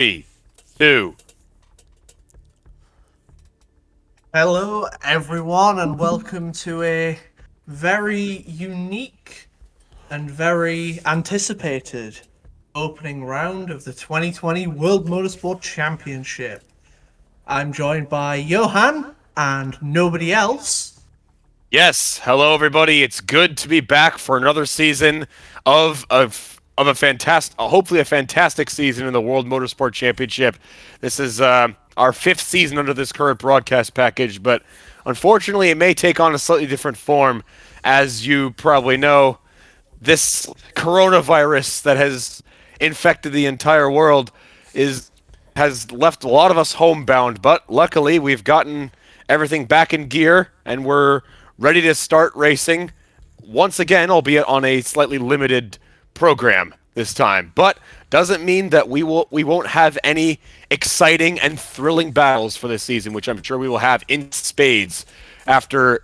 Three, two. Hello, everyone, and welcome to a very unique and very anticipated opening round of the 2020 World Motorsport Championship. I'm joined by Johan and nobody else. Yes, hello everybody. It's good to be back for another season of a fantastic, hopefully a fantastic season in the World Motorsport Championship. This is our fifth season under this current broadcast package, but unfortunately, it may take on a slightly different form. As you probably know, this coronavirus that has infected the entire world is has left a lot of us homebound, but luckily we've gotten everything back in gear and we're ready to start racing once again, albeit on a slightly limited program this time. But doesn't mean that we won't have any exciting and thrilling battles for this season, which I'm sure we will have in spades. After,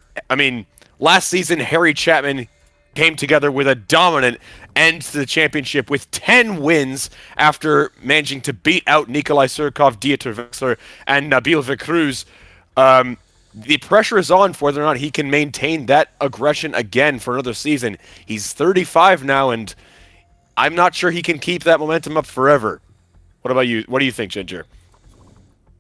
last season Harry Chapman came together with a dominant end to the championship with 10 wins after managing to beat out Nikolai Surkov, Dieter Wexler, and Nabil Vecruz. The pressure is on for whether or not he can maintain that aggression again for another season. He's 35 now, and I'm not sure he can keep that momentum up forever. What about you? What do you think, Ginger?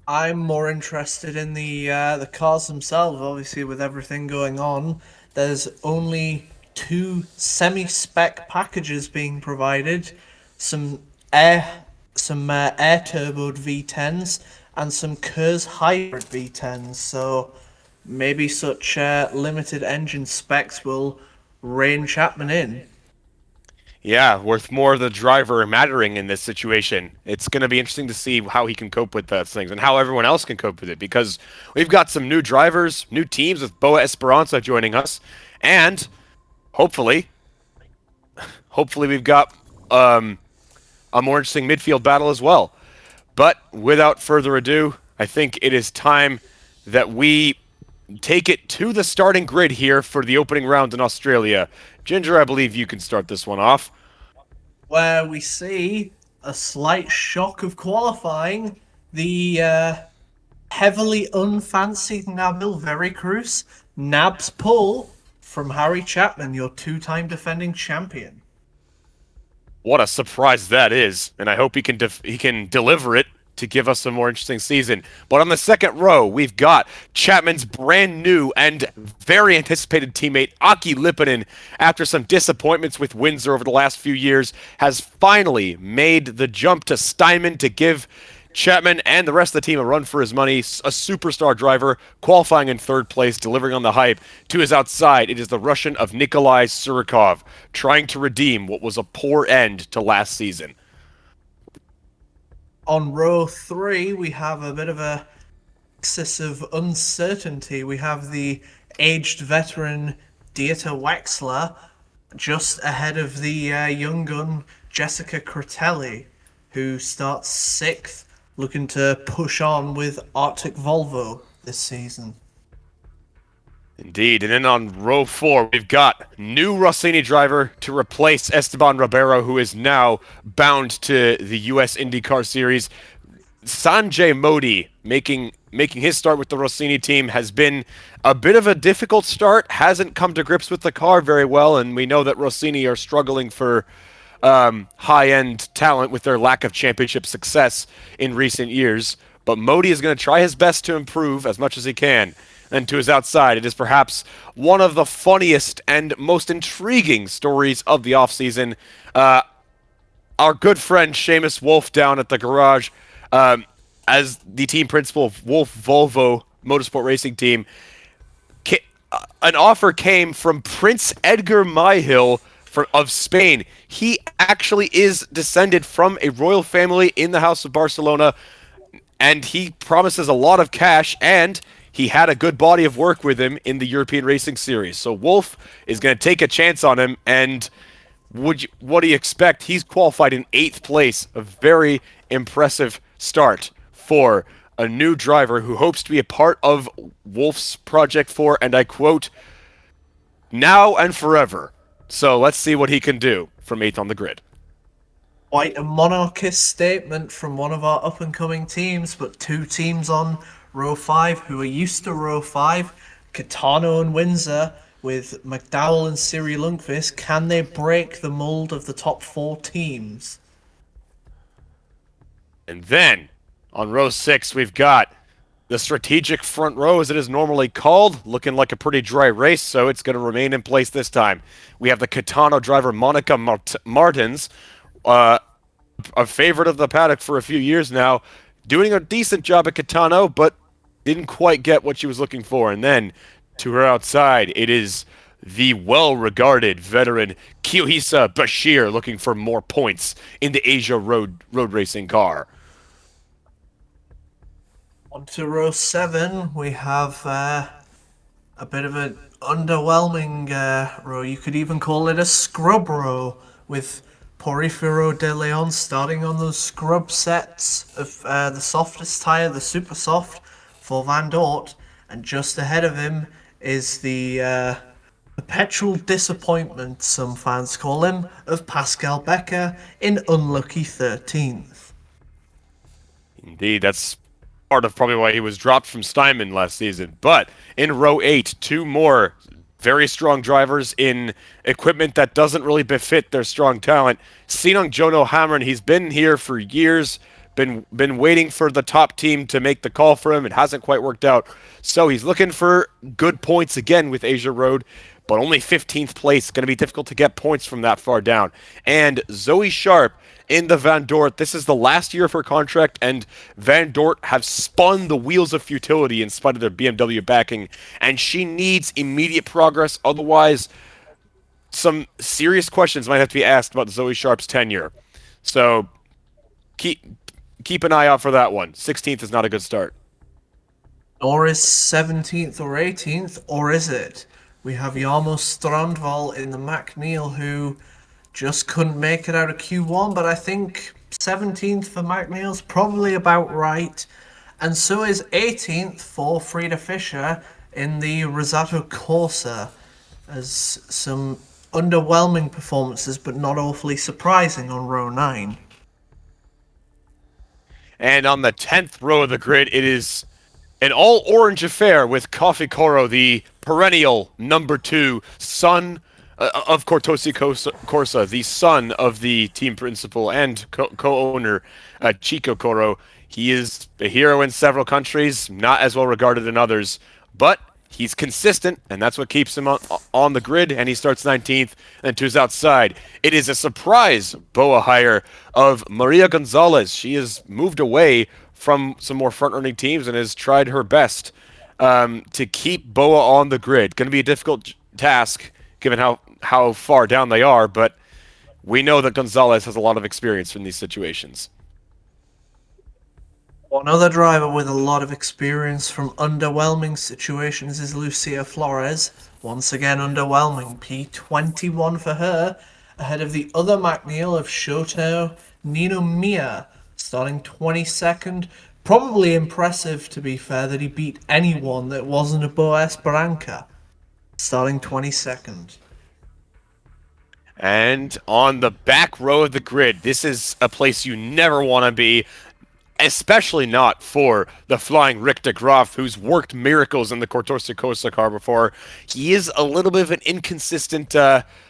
I'm more interested in the cars themselves. Obviously, with everything going on, there's only two semi-spec packages being provided, some air turboed V10s and some KERS hybrid V10s. So maybe such limited engine specs will rein Chapman in. Yeah, worth more of the driver mattering in this situation. It's going to be interesting to see how he can cope with those things and how everyone else can cope with it because we've got some new drivers, new teams with Boa Esperanza joining us, and hopefully, hopefully we've got a more interesting midfield battle as well. But without further ado, I think it is time that we take it to the starting grid here for the opening round in Australia. Ginger, I believe you can start this one off. Where we see a slight shock of qualifying. The heavily unfancied Nabil Vericruz nabs pole from Harry Chapman, your two-time defending champion. What a surprise that is, and I hope he can deliver it to give us a more interesting season. But on the second row, we've got Chapman's brand new and very anticipated teammate, Aki Lipponen, after some disappointments with Windsor over the last few years, has finally made the jump to Steinman to give Chapman and the rest of the team a run for his money. A superstar driver, qualifying in third place, delivering on the hype. To his outside, it is the Russian of Nikolai Surikov, trying to redeem what was a poor end to last season. On row 3, we have a bit of a axis of uncertainty. We have the aged veteran Dieter Wexler just ahead of the young gun Jessica Critelli, who starts 6th, looking to push on with Arctic Volvo this season. Indeed. And then on row 4, we've got new Rossini driver to replace Esteban Ribeiro, who is now bound to the U.S. IndyCar Series. Sanjay Modi making his start with the Rossini team has been a bit of a difficult start, hasn't come to grips with the car very well, and we know that Rossini are struggling for high-end talent with their lack of championship success in recent years. But Modi is going to try his best to improve as much as he can. And to his outside, it is perhaps one of the funniest and most intriguing stories of the offseason. Our good friend Seamus Wolf down at the garage, as the team principal of Wolf Volvo Motorsport Racing Team, an offer came from Prince Edgar Myhill of Spain. He actually is descended from a royal family in the House of Barcelona, and he promises a lot of cash, and he had a good body of work with him in the European Racing Series. So Wolf is going to take a chance on him, and what do you expect? He's qualified in 8th place, a very impressive start for a new driver who hopes to be a part of Wolf's project for, and I quote, now and forever. So let's see what he can do from 8th on the grid. Quite a monarchist statement from one of our up and coming teams, but two teams on row 5 who are used to row 5, Kitano and Windsor, with McDowell and Siri Lundqvist. Can they break the mold of the top 4 teams? And then on row 6, we've got the strategic front row, as it is normally called, looking like a pretty dry race, so it's going to remain in place this time. We have the Kitano driver Monica Martins, uh, a favorite of the paddock for a few years now, doing a decent job at Kitano, but didn't quite get what she was looking for. And then to her outside, it is the well-regarded veteran Kyohisa Bashir looking for more points in the Asia road racing car. On to row 7, we have a bit of an underwhelming row. You could even call it a scrub row, with Porifero de Leon starting on those scrub sets of the softest tyre, the super soft, for Van Dort. And just ahead of him is the perpetual disappointment, some fans call him, of Pascal Becker in unlucky 13th. Indeed, that's part of probably why he was dropped from Steinman last season. But in row 8, two more very strong drivers in equipment that doesn't really befit their strong talent. Sinong Jono Hamren, he's been here for years, been waiting for the top team to make the call for him. It hasn't quite worked out. So he's looking for good points again with Asia Road, but only 15th place. Going to be difficult to get points from that far down. And Zoe Sharp in the Van Dort. This is the last year of her contract, and Van Dort have spun the wheels of futility in spite of their BMW backing, and she needs immediate progress. Otherwise, some serious questions might have to be asked about Zoe Sharp's tenure. So keep an eye out for that one. 16th is not a good start. Or is 17th or 18th, or is it? We have Jarmo Strandval in the McNeil, who just couldn't make it out of Q1, but I think 17th for McNeil's probably about right. And so is 18th for Frida Fischer in the Rosato Corsa, as some underwhelming performances, but not awfully surprising on row 9. And on the 10th row of the grid, it is an all-orange affair with Coffee Coro, the perennial number 2 son of Cortosi Corsa, the son of the team principal and co-owner Chico Coro. He is a hero in several countries, not as well regarded in others, but he's consistent, and that's what keeps him on the grid, and he starts 19th, and to his outside. It is a surprise BOA hire of Maria Gonzalez. She has moved away from some more front-running teams and has tried her best to keep BOA on the grid. Going to be a difficult task, given how far down they are, but we know that Gonzalez has a lot of experience in these situations. One other driver with a lot of experience from underwhelming situations is Lucia Flores. Once again, underwhelming. P21 for her, ahead of the other McNeil of Shoto Ninomiya, starting 22nd. Probably impressive, to be fair, that he beat anyone that wasn't a BOA Esperanza, starting 22nd. And on the back row of the grid, this is a place you never want to be, especially not for the flying Rick de Graaf, who's worked miracles in the Cortosa Costa car before. He is a little bit of an inconsistent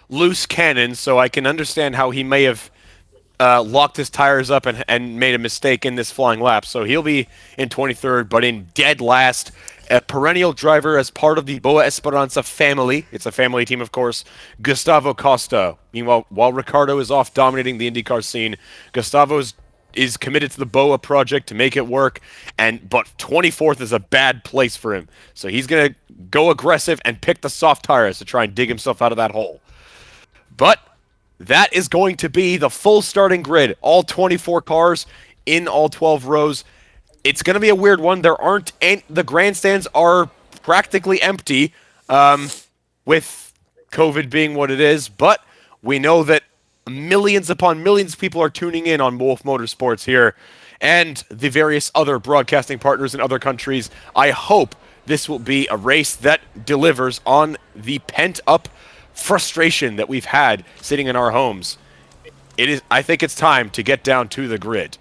loose cannon, so I can understand how he may have locked his tires up and made a mistake in this flying lap. So he'll be in 23rd, but in dead last. A perennial driver as part of the BOA Esperanza family. It's a family team, of course. Gustavo Costa. Meanwhile, while Ricardo is off dominating the IndyCar scene, Gustavo is committed to the BOA project to make it work, but 24th is a bad place for him. So he's going to go aggressive and pick the soft tires to try and dig himself out of that hole. But that is going to be the full starting grid. All 24 cars in all 12 rows. It's going to be a weird one. The grandstands are practically empty, with COVID being what it is, but we know that millions upon millions of people are tuning in on Wolf Motorsports here and the various other broadcasting partners in other countries. I hope this will be a race that delivers on the pent-up frustration that we've had sitting in our homes. I think it's time to get down to the grid.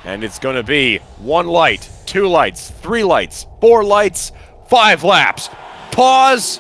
And it's going to be 1 light, 2 lights, 3 lights, 4 lights, 5 laps. Pause.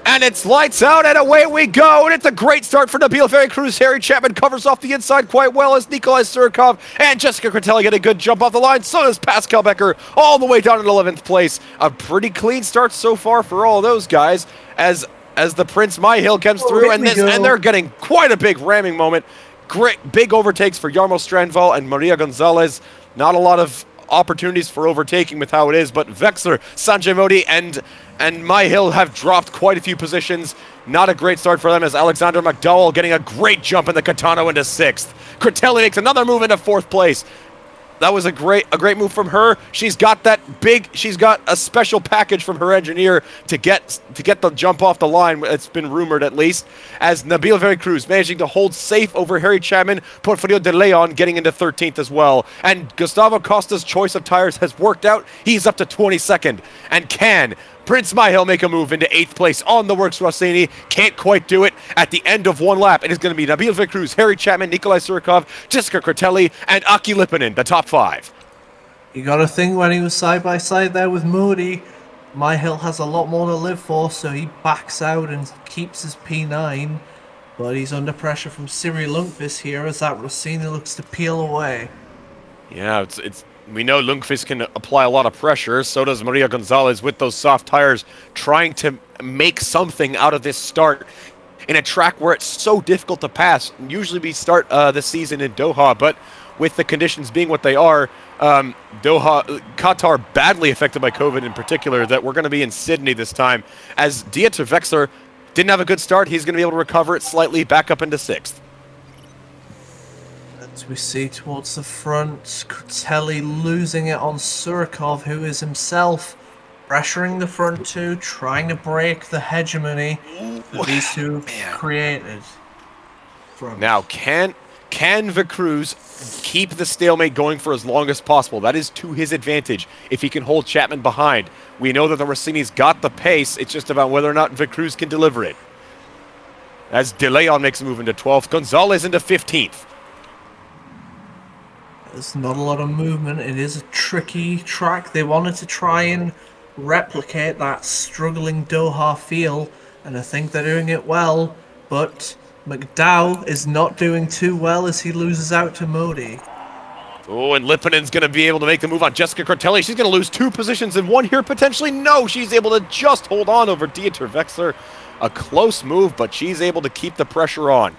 And it's lights out, and away we go. And it's a great start for Nabil Veracruz. Harry Chapman covers off the inside quite well as Nikolai Surikov and Jessica Critelli get a good jump off the line. So does Pascal Becker all the way down in 11th place. A pretty clean start so far for all those guys as the Prince Myhill comes through, and they're getting quite a big ramming moment. Great big overtakes for Jarmo Strandval and Maria Gonzalez. Not a lot of opportunities for overtaking with how it is, but Vexler, Sanjay Modi, and Myhill have dropped quite a few positions. Not a great start for them as Alexander McDowell getting a great jump in the Katano into 6th. Critelli makes another move into 4th place. That was a great move from her. She's got a special package from her engineer to get the jump off the line. It's been rumored at least. As Nabil Veracruz managing to hold safe over Harry Chapman, Porfirio de Leon getting into 13th as well. And Gustavo Costa's choice of tires has worked out. He's up to 22nd. And can Prince Myhill make a move into 8th place on the works. Rossini can't quite do it at the end of 1 lap. It is going to be Nabil Veracruz, Harry Chapman, Nikolai Surikov, Jessica Critelli, and Aki Lipponen, the top 5. You got to think when he was side by side there with Modi, Myhill has a lot more to live for, so he backs out and keeps his P9. But he's under pressure from Siri Lundqvist here as that Rossini looks to peel away. Yeah, we know Lundqvist can apply a lot of pressure. So does Maria Gonzalez with those soft tires, trying to make something out of this start in a track where it's so difficult to pass. Usually we start the season in Doha, but with the conditions being what they are, Qatar badly affected by COVID in particular, that we're going to be in Sydney this time. As Dieter Vexler didn't have a good start, he's going to be able to recover it slightly back up into 6th. As we see towards the front, Critelli losing it on Surikov, who is himself pressuring the front two, trying to break the hegemony that these two created. Now, can Veracruz keep the stalemate going for as long as possible? That is to his advantage if he can hold Chapman behind. We know that the Rossini's got the pace. It's just about whether or not Veracruz can deliver it. As De Leon makes a move into 12th, Gonzalez into 15th. There's not a lot of movement. It is a tricky track. They wanted to try and replicate that struggling Doha feel, and I think they're doing it well, but McDowell is not doing too well as he loses out to Modi. Oh, and Lipponen's going to be able to make the move on Jessica Critelli. She's going to lose 2 positions in 1 here, potentially. No, she's able to just hold on over Dieter Vexler. A close move, but she's able to keep the pressure on.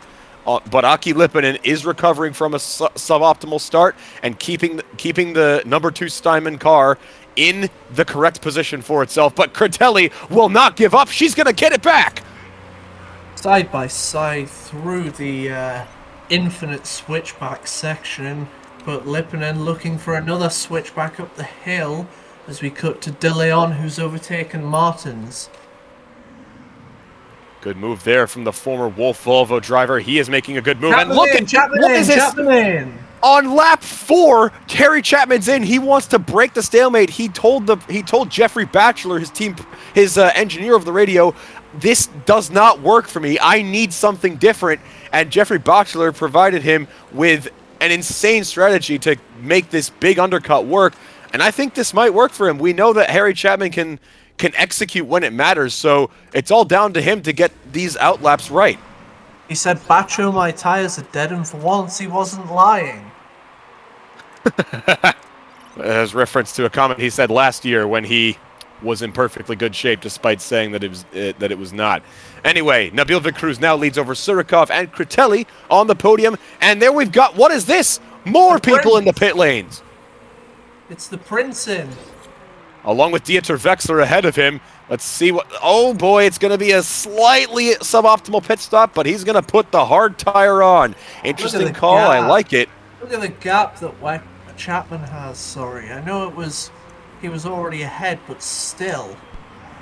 But Aki Lipponen is recovering from a suboptimal start and keeping the number 2 Steinman car in the correct position for itself. But Critelli will not give up. She's going to get it back. Side by side through the infinite switchback section, but Lipponen looking for another switchback up the hill as we cut to De Leon, who's overtaken Martins. Good move there from the former Wolf Volvo driver. He is making a good move. Chapman and look at Chapman. On lap 4, Terry Chapman's in. He wants to break the stalemate. He told Jeffrey Batchelor, his engineer of the radio, this does not work for me. I need something different. And Jeffrey Batchelor provided him with an insane strategy to make this big undercut work. And I think this might work for him. We know that Harry Chapman can execute when it matters, so it's all down to him to get these outlaps right. He said, Bacho, my tires are dead, and for once he wasn't lying. As reference to a comment he said last year when he was in perfectly good shape, despite saying that it was not. Anyway, Nabil Veracruz now leads over Surikov and Critelli on the podium, and there we've got, what is this? More people in the pit lanes. It's the Prince in. Along with Dieter Vexler ahead of him. Let's see what... Oh, boy, it's going to be a slightly suboptimal pit stop, but he's going to put the hard tire on. Interesting call. Gap. I like it. Look at the gap that Chapman has, sorry. I know he was already ahead, but still.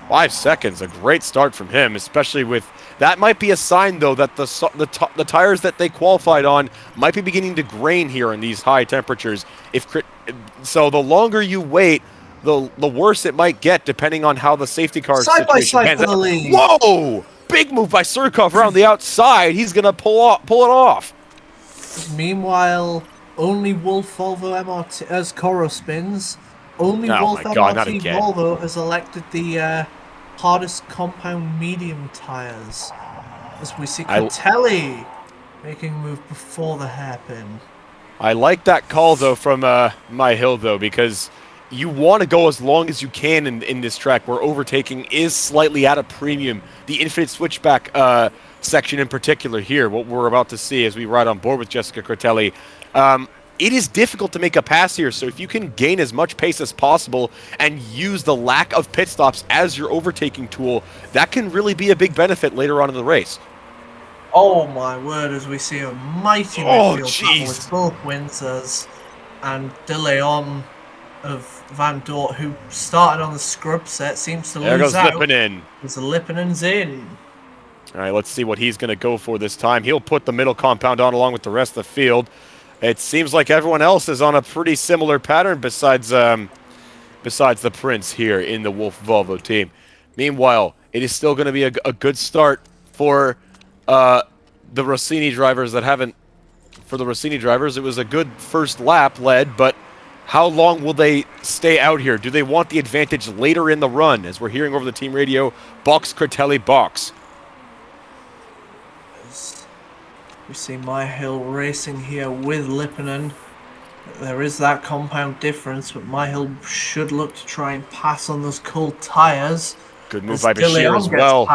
5 seconds, a great start from him, especially with... That might be a sign, though, that the tires that they qualified on might be beginning to grain here in these high temperatures. So the longer you wait, the worse it might get, depending on how the safety car side by situation side for the lead. Whoa! big move by Surkov around the outside. He's going to pull it off. Meanwhile, only Wolf Volvo MRT as Coro spins. Only Oh Wolf my God, not MRT again. Volvo has elected the hardest compound medium tires. As we see Critelli making a move before the hairpin. I like that call, though, from My Hill, though, because you want to go as long as you can in this track where overtaking is slightly at a premium. The infinite switchback section in particular here, what we're about to see as we ride on board with Jessica Critelli, it is difficult to make a pass here, so if you can gain as much pace as possible and use the lack of pit stops as your overtaking tool, that can really be a big benefit later on in the race. Oh my word, as we see a mighty midfield battle with both Windsors and De Leon of Van Dort, who started on the scrub set, seems to lose out. There goes Lippinen. As Lippinen's in. All right, let's see what he's going to go for this time. He'll put the middle compound on along with the rest of the field. It seems like everyone else is on a pretty similar pattern besides the Prince here in the Wolf Volvo team. Meanwhile, it is still going to be a good start for the Rossini drivers that haven't. For the Rossini drivers, it was a good first lap led, but how long will they stay out here? Do they want the advantage later in the run? As we're hearing over the team radio, box Critelli box. We see My Hill racing here with Lippinen. There is that compound difference, but My Hill should look to try and pass on those cold tires. Good move by Bashir as well.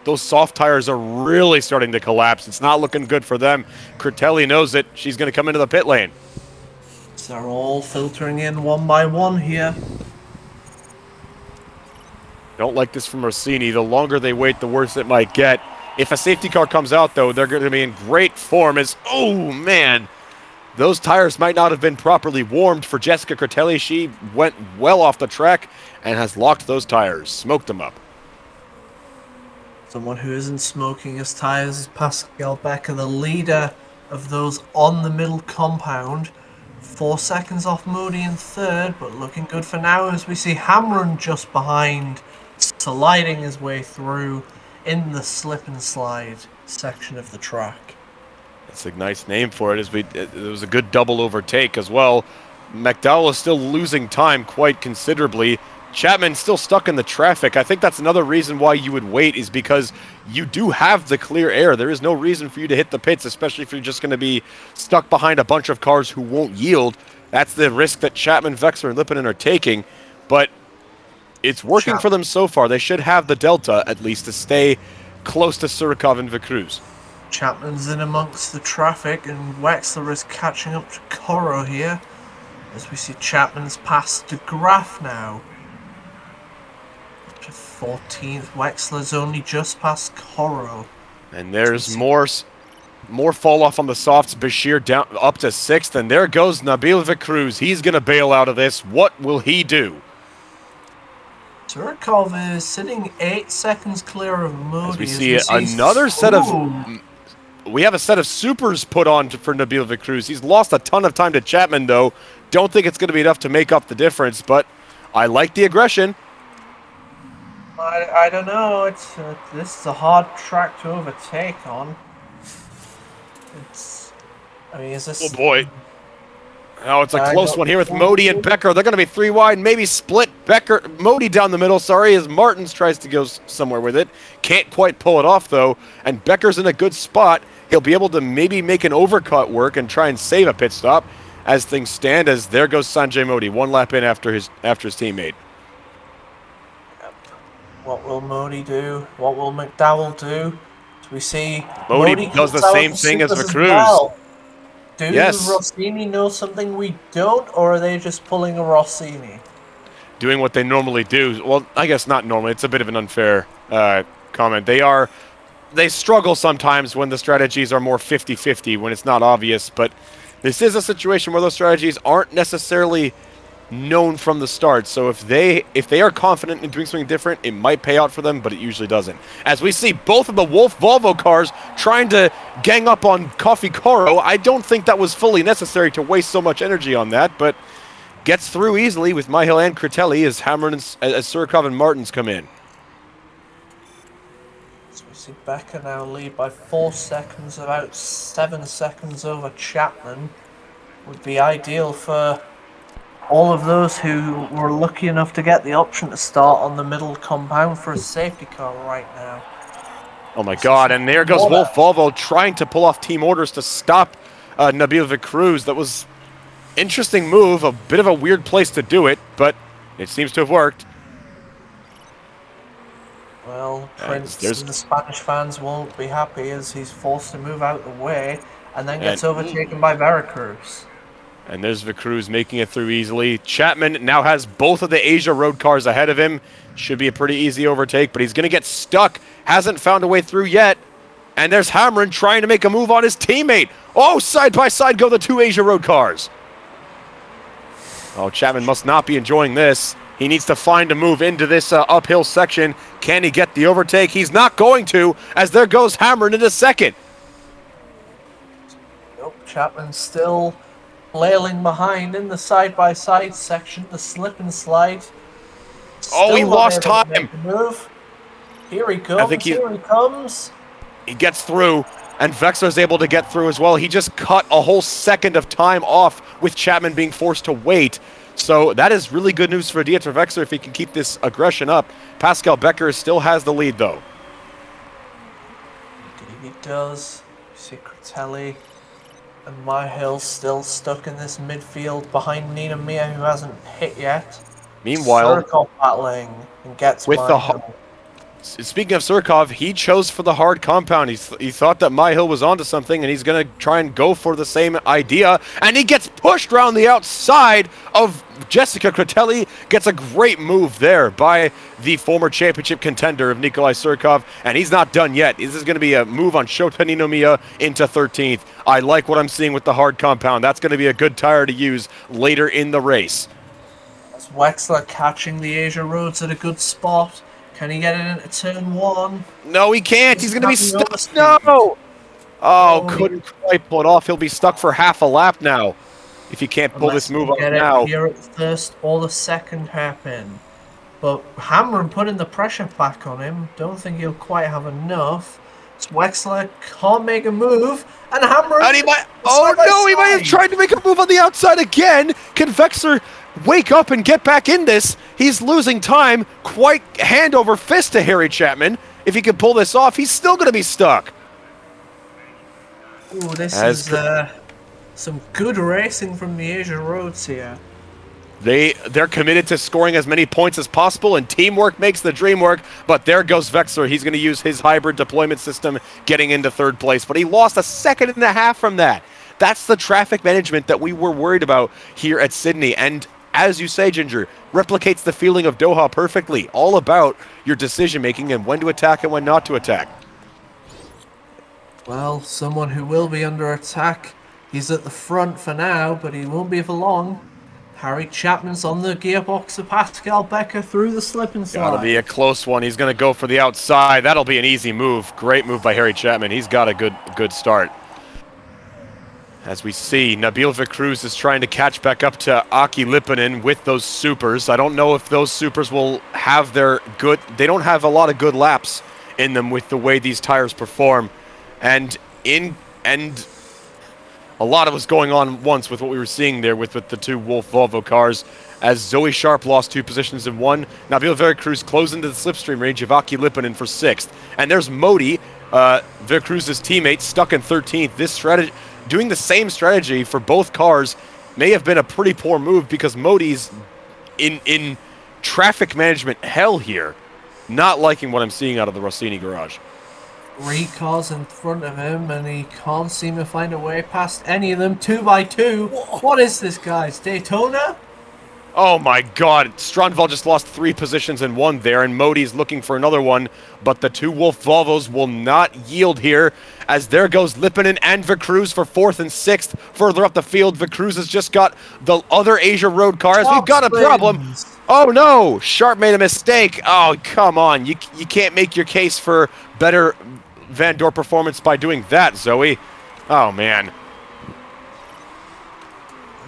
Those soft tires are really starting to collapse. It's not looking good for them. Critelli knows it. She's going to come into the pit lane. So they're all filtering in one by one here. Don't like this from Rossini. The longer they wait, the worse it might get. If a safety car comes out, though, they're going to be in great form as, oh, man, those tires might not have been properly warmed for Jessica Critelli. She went well off the track and has locked those tires, smoked them up. Someone who isn't smoking his tires is Pascal Becker, the leader of those on the middle compound. 4 seconds off Modi in third, but looking good for now as we see Hamron just behind, sliding his way through in the slip and slide section of the track. That's a nice name for it. It was a good double overtake as well. McDowell is still losing time quite considerably. Chapman's still stuck in the traffic. I think that's another reason why you would wait, is because you do have the clear air. There is no reason for you to hit the pits, especially if you're just going to be stuck behind a bunch of cars who won't yield. That's the risk that Chapman, Vexler, and Lippinen are taking. But it's working for them so far. They should have the delta, at least, to stay close to Surkov and Vicruz. Chapman's in amongst the traffic, and Wexler is catching up to Coro here. As we see Chapman's past de Graaf now. To 14th, Wexler's only just past Coro. And there's more fall off on the softs. Bashir down up to 6th, and there goes Nabil Vicruz. He's going to bail out of this. What will he do? Surkov is sitting 8 seconds clear of Modi. As we see another set of... We have a set of supers put on for Nabil Vicruz. He's lost a ton of time to Chapman, though. Don't think it's going to be enough to make up the difference, but I like the aggression. I don't know. This is a hard track to overtake on. Is this... Oh, boy. Oh, it's a close one here with Modi and Becker. They're going to be 3 wide, maybe split. Modi down the middle, sorry, as Martins tries to go somewhere with it. Can't quite pull it off, though. And Becker's in a good spot. He'll be able to maybe make an overcut work and try and save a pit stop as things stand, as there goes Sanjay Modi, 1 lap in after his teammate. What will Modi do? What will McDowell do? Do we see Modi does the same thing as Vicruz? Well? Do Rossini know something we don't, or are they just pulling a Rossini? Doing what they normally do. Well, I guess not normally. It's a bit of an unfair comment. They struggle sometimes when the strategies are more 50-50, when it's not obvious, but this is a situation where those strategies aren't necessarily known from the start. So if they are confident in doing something different, it might pay out for them, but it usually doesn't. As we see both of the Wolf Volvo cars trying to gang up on Coffee Coro, I don't think that was fully necessary to waste so much energy on that, but gets through easily with Myhill and Critelli as Surkov and Martins come in. So we See, Becker now lead by 4 seconds, about 7 seconds over Chapman. Would be ideal for all of those who were lucky enough to get the option to start on the middle compound for a safety car right now. Oh my god, and there goes Wolf Volvo trying to pull off team orders to stop Nabil Vicruz. That was interesting move, a bit of a weird place to do it, but it seems to have worked. Well, Prince and the Spanish fans won't be happy as he's forced to move out the way and then gets overtaken by Veracruz. And there's Vicruz making it through easily. Chapman now has both of the Asia road cars ahead of him. Should be a pretty easy overtake, but he's going to get stuck. Hasn't found a way through yet. And there's Hamrin trying to make a move on his teammate. Oh, side by side go the 2 Asia road cars. Oh, Chapman must not be enjoying this. He needs to find a move into this uphill section. Can he get the overtake? He's not going to, as there goes Hamrin in a second. Nope, Chapman's still flailing behind in the side-by-side section, the slip and slide. Oh, he lost time. Move. Here he comes, here he comes. He gets through, and Vexler's able to get through as well. He just cut a whole second of time off with Chapman being forced to wait. So that is really good news for Dieter Vexler if he can keep this aggression up. Pascal Becker still has the lead, though. He does. Critelli and Myhill still stuck in this midfield behind Nina Mia, who hasn't hit yet. Meanwhile, Surkov battling and gets with Myhill. Speaking of Surkov, he chose for the hard compound. He thought that Myhill was onto something, and he's going to try and go for the same idea. And he gets pushed around the outside of Jessica Critelli. Gets a great move there by the former championship contender of Nikolai Surkov. And he's not done yet. This is going to be a move on Shota Ninomiya into 13th. I like what I'm seeing with the hard compound. That's going to be a good tire to use later in the race. That's Wexler catching the Asia roads at a good spot. Can he get it into turn 1? No, he can't. He's going to be stuck. No! Oh, couldn't quite pull it off. He'll be stuck for half a lap now if he can't pull this move off now. Here at the first or the second hairpin. But Hamrin putting the pressure back on him. Don't think he'll quite have enough. So Wexler can't make a move. And Hamrin... And he might... Oh, no! He might have tried to make a move on the outside again. Can Vexler wake up and get back in this? He's losing time quite hand over fist to Harry Chapman. If he can pull this off, he's still going to be stuck. Ooh, this is some good racing from the Asia roads here. They're committed to scoring as many points as possible, and teamwork makes the dream work. But there goes Vexler. He's going to use his hybrid deployment system getting into 3rd place. But he lost a second and a half from that. That's the traffic management that we were worried about here at Sydney. And as you say, Ginger, replicates the feeling of Doha perfectly. All about your decision-making and when to attack and when not to attack. Well, someone who will be under attack. He's at the front for now, but he won't be for long. Harry Chapman's on the gearbox of Pascal Becker through the slip and slide. That'll be a close one. He's going to go for the outside. That'll be an easy move. Great move by Harry Chapman. He's got a good start. As we see, Nabil Vicruz is trying to catch back up to Aki Lippanen with those supers. I don't know if those supers will have their good... They don't have a lot of good laps in them with the way these tires perform. And a lot of was going on once with what we were seeing there with the 2 Wolf Volvo cars. As Zoe Sharp lost 2 positions in 1, Nabil Veracruz closed into the slipstream range of Aki Lippanen for 6th. And there's Modi, Veracruz's teammate, stuck in 13th. This strategy, doing the same strategy for both cars may have been a pretty poor move because Modi's in traffic management hell here. Not liking what I'm seeing out of the Rossini garage. 3 cars in front of him, and he can't seem to find a way past any of them. 2x2. What is this, guys? Daytona? Oh my god, Strandval just lost 3 positions in 1 there, and Modi's looking for another one, but the 2 Wolf Volvos will not yield here, as there goes Lippanen and Vicruz for 4th and 6th. Further up the field, Vicruz has just got the other Asia Road cars. We've got a problem. Oh no, Sharp made a mistake. Oh, come on, you can't make your case for better Van Dorp performance by doing that, Zoe. Oh man.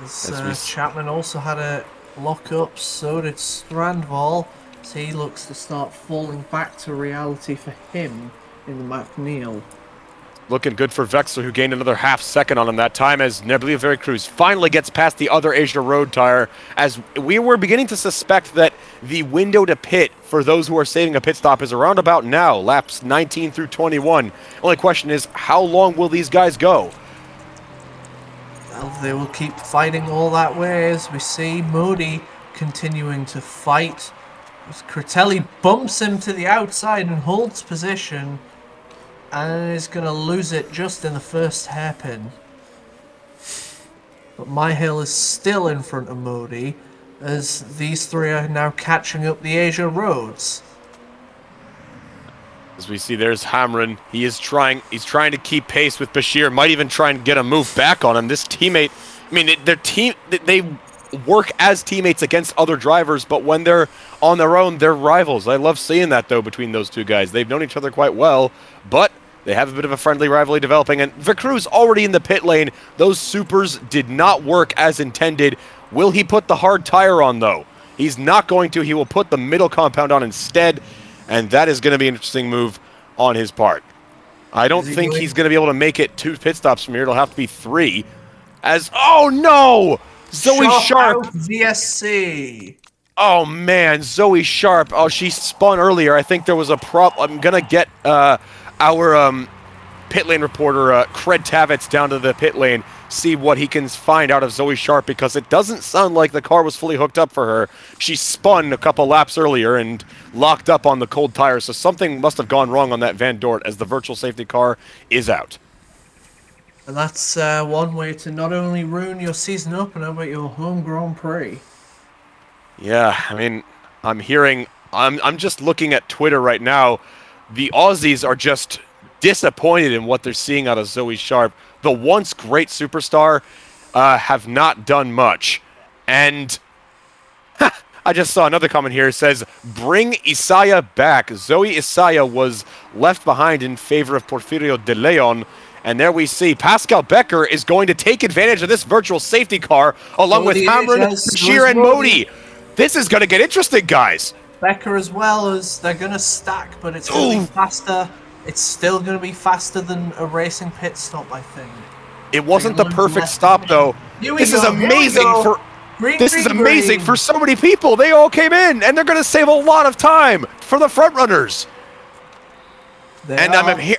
Chapman also had a lock-up, so did Strandval. So he looks to start falling back to reality for him in the McNeil. Looking good for Vexler, who gained another half second on him that time as Nebula Veracruz finally gets past the other Asia Road tire, as we were beginning to suspect that the window to pit for those who are saving a pit stop is around about now, laps 19 through 21. Only question is, how long will these guys go? Well, they will keep fighting all that way as we see Modi continuing to fight. As Critelli bumps him to the outside and holds position, and is going to lose it just in the first hairpin. But Myhill is still in front of Modi, as these three are now catching up the Asia roads. As we see, there's Hamrin. He's trying to keep pace with Bashir. Might even try and get a move back on him. This teammate, I mean, they work as teammates against other drivers, but when they're on their own, they're rivals. I love seeing that, though, between those two guys. They've known each other quite well, but they have a bit of a friendly rivalry developing, and Veracruz already in the pit lane. Those supers did not work as intended. Will he put the hard tire on, though? He's not going to. He will put the middle compound on instead, and that is going to be an interesting move on his part. I don't think he's going to be able to make it 2 pit stops from here. It'll have to be 3. As, oh no! Zoe Sharp! VSC! Oh man, Zoe Sharp. Oh, she spun earlier. I think there was a problem. I'm going to get our pit lane reporter, Cred Tavitz, down to the pit lane, see what he can find out of Zoe Sharp, because it doesn't sound like the car was fully hooked up for her. She spun a couple laps earlier and locked up on the cold tires, so something must have gone wrong on that Van Dort, as the virtual safety car is out. And that's one way to not only ruin your season opener, but your home Grand Prix. Yeah, I mean, I'm just looking at Twitter right now. The Aussies are just disappointed in what they're seeing out of Zoe Sharp. The once great superstar have not done much. And I just saw another comment here. It says, bring Isaiah back. Zoe Isaiah was left behind in favor of Porfirio de Leon. And there we see Pascal Becker is going to take advantage of this virtual safety car along with Hamrin, Bashir, and Modi. This is going to get interesting, guys. Becker as well, as they're going to stack, but it's going to be faster. It's still going to be faster than a racing pit stop, I think. It wasn't the perfect stop, though. This is amazing for amazing for so many people. They all came in, and they're going to save a lot of time for the front runners. I'm here.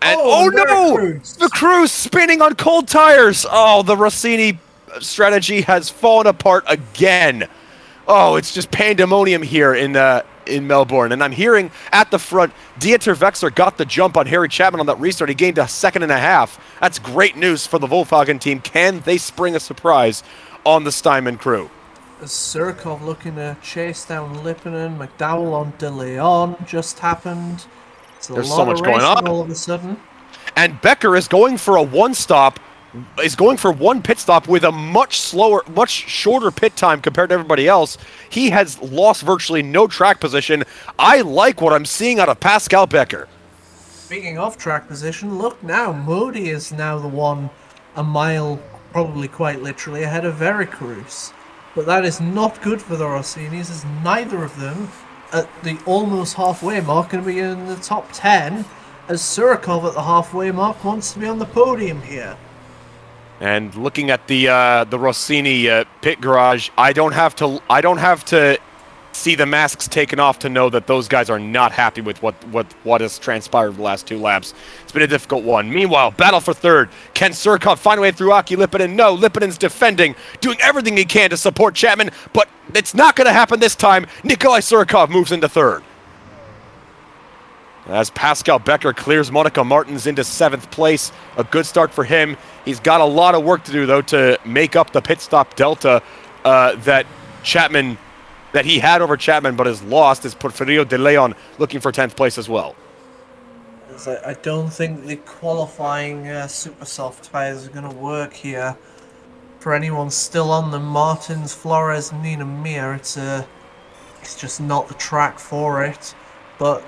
And oh no! The crew spinning on cold tires. Oh, the Rossini strategy has fallen apart again. Oh, it's just pandemonium here in Melbourne. And I'm hearing at the front, Dieter Vexler got the jump on Harry Chapman on that restart. He gained a 1.5 seconds. That's great news for the Volkswagen team. Can they spring a surprise on the Steinman crew? Surikov looking to chase down Lipinen. McDowell on De Leon just happened. There's so much going on all of a sudden. And Becker is going for a one pit stop with a much shorter pit time compared to everybody else. He has lost virtually no track position. I like what I'm seeing out of Pascal Becker. Speaking of track position, look now, Modi is now the one a mile, probably quite literally, ahead of Veracruz. But that is not good for the Rossinis, as neither of them at the almost halfway mark going to be in the top 10, as Surikov at the halfway mark wants to be on the podium here. And looking at the Rossini pit garage, I don't have to see the masks taken off to know that those guys are not happy with what has transpired the last 2 laps. It's been a difficult one. Meanwhile, battle for third. Can Surikov find a way through Aki Lipinen? No, Lipinen's defending, doing everything he can to support Chapman, but it's not going to happen this time. Nikolai Surikov moves into third. As Pascal Becker clears Monica Martins into 7th place. A good start for him. He's got a lot of work to do, though, to make up the pit stop delta that he had over Chapman, but has lost, is Porfirio de Leon looking for 10th place as well. I don't think the qualifying super soft tires are going to work here. For anyone still on them, Martins, Flores, Nina Mir, it's just not the track for it. But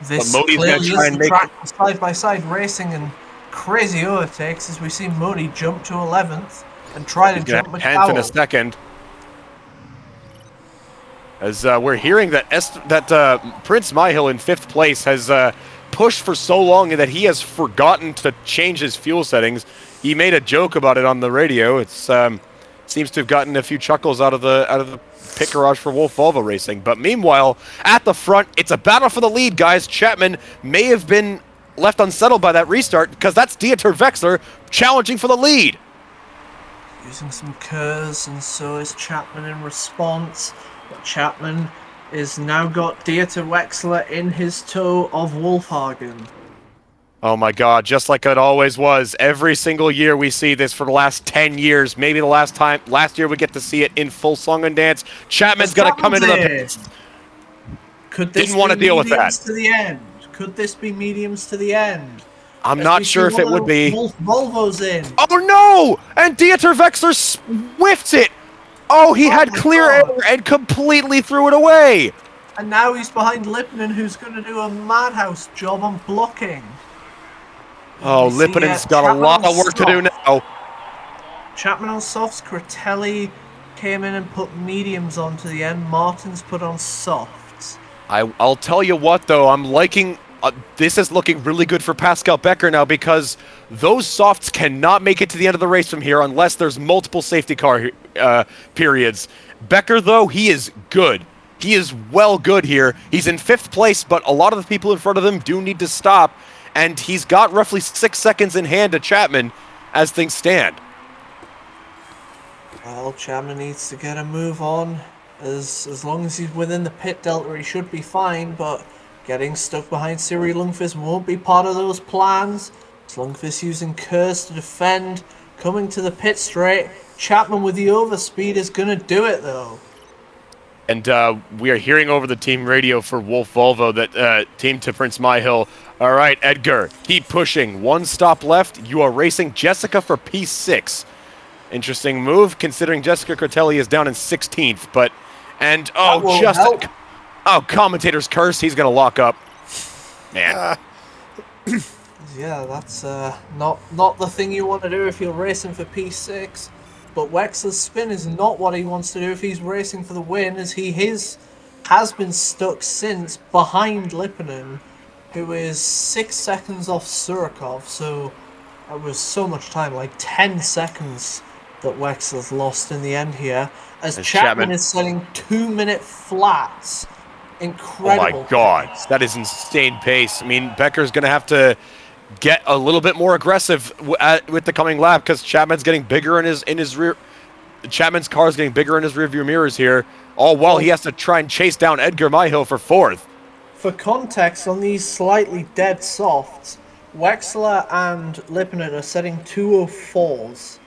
this clearly is the track for side-by-side racing and crazy overtakes, as we see Modi jump to 11th and try to jump McDowell. 10th in a second. As we're hearing that Prince Myhill in 5th place has pushed for so long that he has forgotten to change his fuel settings. He made a joke about it on the radio. It seems to have gotten a few chuckles out of the pit garage for Wolf Volvo Racing. But meanwhile, at the front, it's a battle for the lead, guys. Chapman may have been left unsettled by that restart because that's Dieter Wechsler challenging for the lead. Using some curves, and so is Chapman in response. But Chapman is now got Dieter Wechsler in his tow of Wolfhagen. Oh my god, just like it always was. Every single year we see this for the last 10 years. Maybe the last year we get to see it in full song and dance. Chapman's going to come into the pits. Could this Didn't want to deal with that. To the end? Could this be mediums to the end? I'm not sure if it would be. Volvo's in. Oh no! And Dieter Wechsler whiffs it! Oh, he had clear air and completely threw it away! And now he's behind Lipinen, who's going to do a madhouse job on blocking. Oh, Lipinen's got a lot of work to do now. Chapman on softs, Critelli came in and put mediums onto the end. Martin's put on softs. I'll tell you what, though, I'm liking... this is looking really good for Pascal Becker now because those softs cannot make it to the end of the race from here unless there's multiple safety car periods. Becker, though, he is good. He is well good here. He's in 5th place, but a lot of the people in front of him do need to stop, and he's got roughly 6 seconds in hand to Chapman as things stand. Well, Chapman needs to get a move on. As long as he's within the pit delta, he should be fine, but getting stuck behind Siri Lundqvist won't be part of those plans. As Lundqvist using curse to defend, coming to the pit straight. Chapman with the overspeed is going to do it, though. And we are hearing over the team radio for Wolf Volvo that team to Prince Myhill. All right, Edgar, keep pushing. 1 stop left. You are racing Jessica for P6. Interesting move, considering Jessica Critelli is down in 16th. But, and, oh, just... Oh, Commentator's curse. He's going to lock up. Man. Yeah, that's not the thing you want to do if you're racing for P6. But Wechsler's spin is not what he wants to do if he's racing for the win, as he has been stuck since behind Lipinen, who is 6 seconds off Surikov. So that was so much time, like 10 seconds that Wechsler's lost in the end here. As Chapman is setting 2-minute flats. Incredible. Oh my god, that is insane pace. I mean, Becker's going to have to get a little bit more aggressive with the coming lap because Chapman's getting bigger in his rear. Chapman's car is getting bigger in his rearview mirrors here. All while he has to try and chase down Edgar Myhill for 4th. For context, on these slightly dead softs, Wechsler and Lipinen are setting 204s.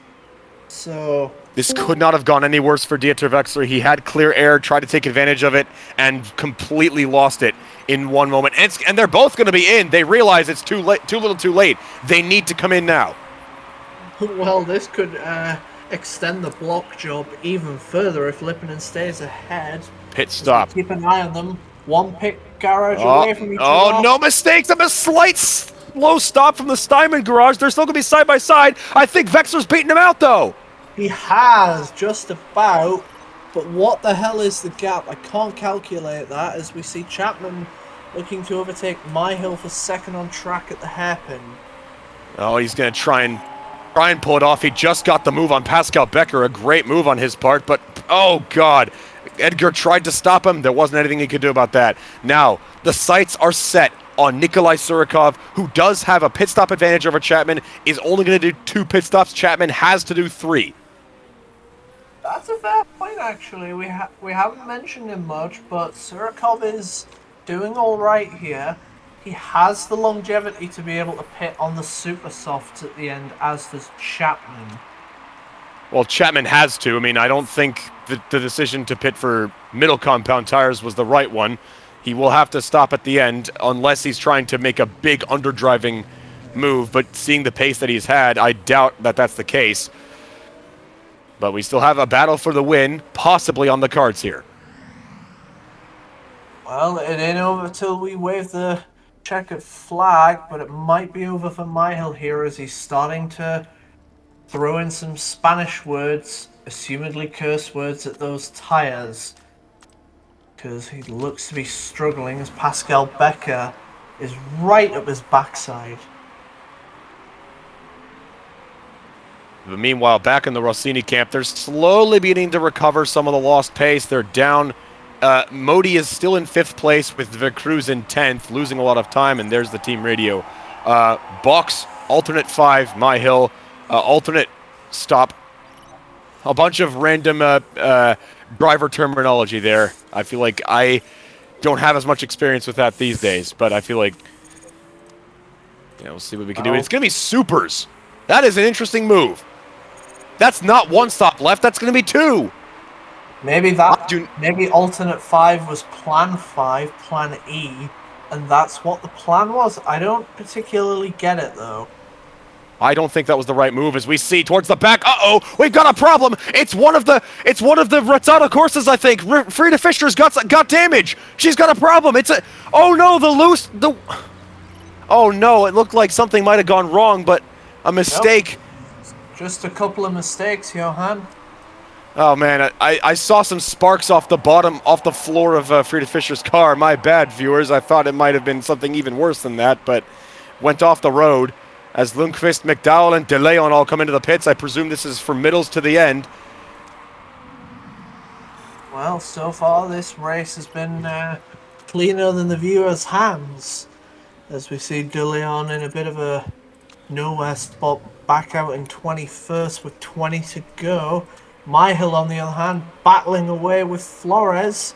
So this could not have gone any worse for Dieter Wechsler. He had clear air, tried to take advantage of it, and completely lost it in one moment. And they're both going to be in. They realize it's too little too late. They need to come in now. Well, this could extend the block job even further if Lipinen stays ahead. Pit stop. Keep an eye on them. One pit garage away from each other. Oh, no mistakes. A slight slow stop from the Steinman garage. They're still going to be side by side. I think Wechsler's beating him out, though. He has, just about. But what the hell is the gap? I can't calculate that, as we see Chapman looking to overtake Myhill for 2nd on track at the hairpin. Oh, he's going to try and pull it off. He just got the move on Pascal Becker. A great move on his part, but oh god. Edgar tried to stop him. There wasn't anything he could do about that. Now, the sights are set on Nikolai Surikov, who does have a pit stop advantage over Chapman, is only going to do 2 pit stops. Chapman has to do 3. That's a fair point, actually. We haven't mentioned him much, but Surikov is doing all right here. He has the longevity to be able to pit on the super softs at the end, as does Chapman. Well, Chapman has to. I mean, I don't think the decision to pit for middle compound tires was the right one. He will have to stop at the end unless he's trying to make a big underdriving move, but seeing the pace that he's had, I doubt that that's the case. But we still have a battle for the win, possibly on the cards here. Well, it ain't over till we wave the checkered flag, but it might be over for Myhill here as he's starting to throw in some Spanish words, assumedly curse words, at those tires. because he looks to be struggling as Pascal Becker is right up his backside. But meanwhile, back in the Rossini camp, they're slowly beginning to recover some of the lost pace. They're down. Modi is still in 5th place with Vercruz in 10th, losing a lot of time, and there's the team radio. Box, alternate 5, My Hill, alternate stop. A bunch of random driver terminology there. I feel like I don't have as much experience with that these days, but I feel like, we'll see what we can do. It's going to be supers. That is an interesting move. That's not 1 stop left. That's going to be 2. Maybe maybe alternate 5 was plan 5, plan E, and that's what the plan was. I don't particularly get it though. I don't think that was the right move. As we see towards the back, we've got a problem. It's one of the Rezzata courses. I think Frida Fischer's got damage. She's got a problem. Oh no! It looked like something might have gone wrong, but a mistake. Nope. Just a couple of mistakes, Johan. Oh man, I saw some sparks off the floor of Frida Fischer's car. My bad, viewers. I thought it might have been something even worse than that, but went off the road. As Lundqvist, McDowell, and De Leon all come into the pits. I presume this is from middles to the end. Well, so far this race has been cleaner than the viewers' hands. As we see De Leon in a bit of a nowhere spot, back out in 21st with 20 to go. My Hill, on the other hand, battling away with Flores.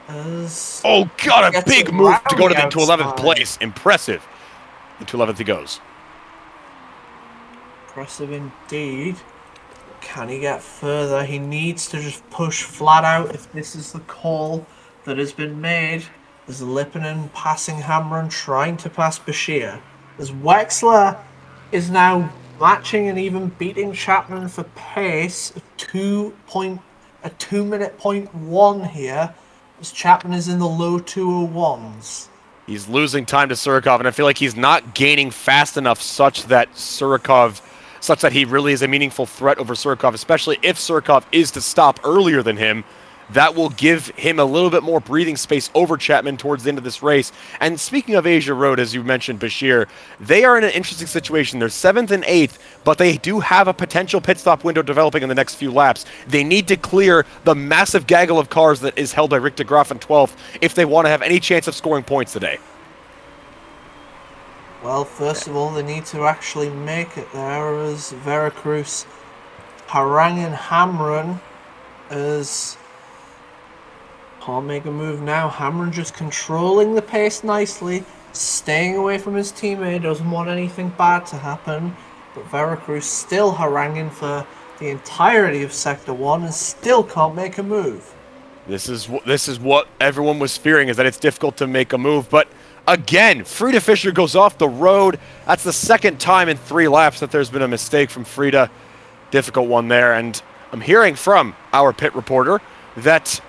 Oh god, a big move to go to 11th place. Impressive. Into 11th he goes. Impressive indeed. Can he get further? He needs to just push flat out if this is the call that has been made. There's Lipponen passing Hamron, trying to pass Bashir. As Wexler is now matching and even beating Chapman for pace. A 2-minute point 1 here. As Chapman is in the low 2:01s. He's losing time to Surikov, and I feel like he's not gaining fast enough such that he really is a meaningful threat over Surikov, especially if Surikov is to stop earlier than him. That will give him a little bit more breathing space over Chapman towards the end of this race. And speaking of Asia Road, as you mentioned, Bashir, they are in an interesting situation. They're 7th and 8th, but they do have a potential pit stop window developing in the next few laps. They need to clear the massive gaggle of cars that is held by Rick de Graaf in 12th if they want to have any chance of scoring points today. Well, first of all, they need to actually make it there as Veracruz haranguing Hamron as... Can't make a move now. Hamron just controlling the pace nicely, staying away from his teammate, doesn't want anything bad to happen. But Veracruz still haranguing for the entirety of Sector 1 and still can't make a move. This is what everyone was fearing, is that it's difficult to make a move. But again, Frida Fischer goes off the road. That's the 2nd time in 3 laps that there's been a mistake from Frida. Difficult one there. And I'm hearing from our pit reporter that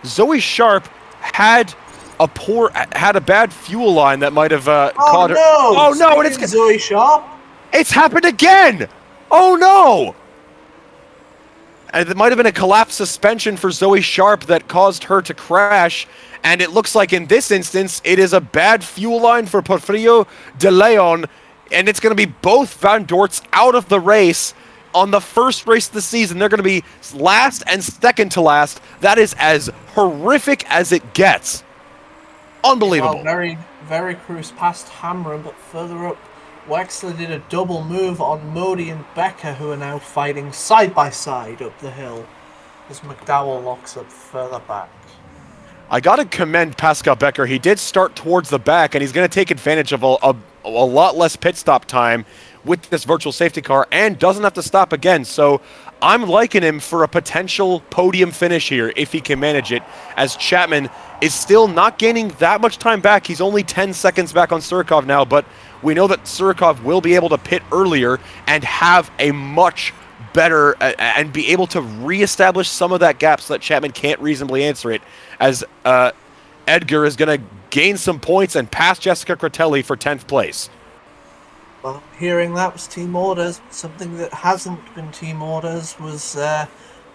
Zoe Sharp had a bad fuel line that might have caught her. Oh no! And it's Zoe Sharp. It's happened again. Oh no! And it might have been a collapsed suspension for Zoe Sharp that caused her to crash. And it looks like in this instance, it is a bad fuel line for Porfirio de Leon, and it's going to be both Van Dorts out of the race. On the first race of the season, they're going to be last and second to last. That is as horrific as it gets. Unbelievable. Well, very Cruz past Hamron, but further up, Wexler did a double move on Modi and Becker, who are now fighting side by side up the hill, as McDowell locks up further back. I got to commend Pascal Becker. He did start towards the back, and he's going to take advantage of a lot less pit stop time with this virtual safety car and doesn't have to stop again. So I'm liking him for a potential podium finish here if he can manage it, as Chapman is still not gaining that much time back. He's only 10 seconds back on Surikov now, but we know that Surikov will be able to pit earlier and have a much better and be able to reestablish some of that gap so that Chapman can't reasonably answer it, as Edgar is going to gain some points and pass Jessica Critelli for 10th place. Well, hearing that was team orders. Something that hasn't been team orders was the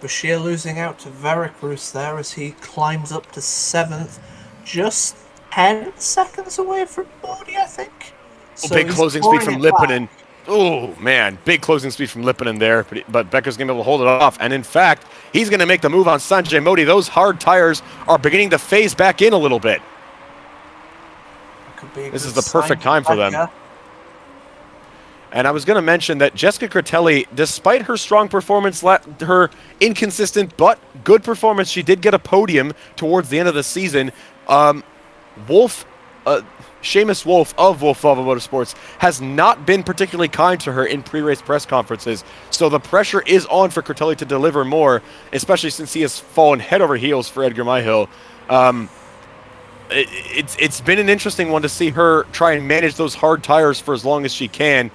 Bashir losing out to Veracruz there as he climbs up to 7th. Just 10 seconds away from Modi, I think. So Big he's closing speed pouring from it back. Lipponen. Oh, man. Big closing speed from Lipponen there. But Becker's going to be able to hold it off. And in fact, he's going to make the move on Sanjay Modi. Those hard tires are beginning to phase back in a little bit. This is the perfect time for them. And I was going to mention that Jessica Critelli, despite her strong performance, her inconsistent but good performance, she did get a podium towards the end of the season. Seamus Wolf of Wolf Volvo Motorsports has not been particularly kind to her in pre-race press conferences, so the pressure is on for Critelli to deliver more, especially since he has fallen head over heels for Edgar Myhill. It's been an interesting one to see her try and manage those hard tires for as long as she can,